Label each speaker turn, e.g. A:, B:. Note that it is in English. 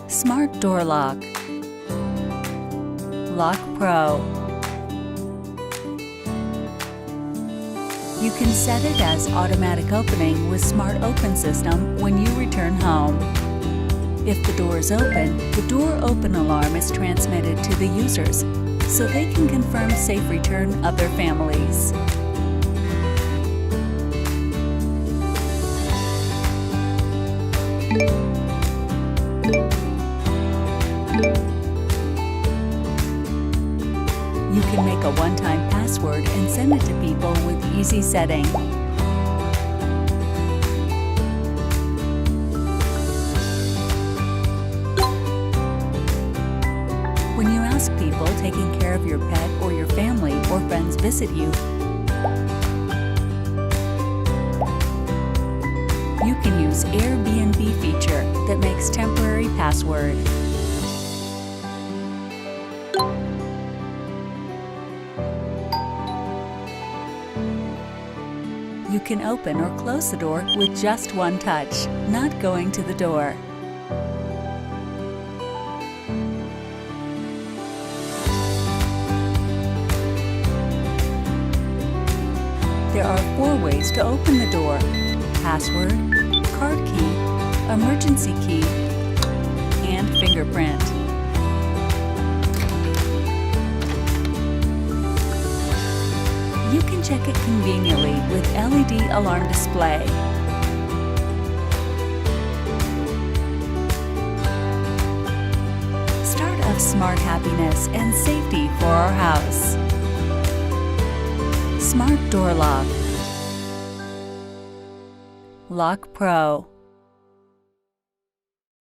A: Smart Door Lock. Locpro. You can set it as automatic opening with Smart Open system when you return home. If the door is open, the door open alarm is transmitted to the users so they can confirm safe return of their families. You can make a one-time password and send it to people with easy setting. When you ask people taking care of your pet or your family or friends visit you, you can use Airbnb feature that makes temporary password. You can open or close the door with just one touch, not going to the door. There are 4 ways to open the door: password, card key, emergency key, and fingerprint. You can check it conveniently with LED alarm display. Start of smart happiness and safety for our house. Smart Door Lock. Locpro.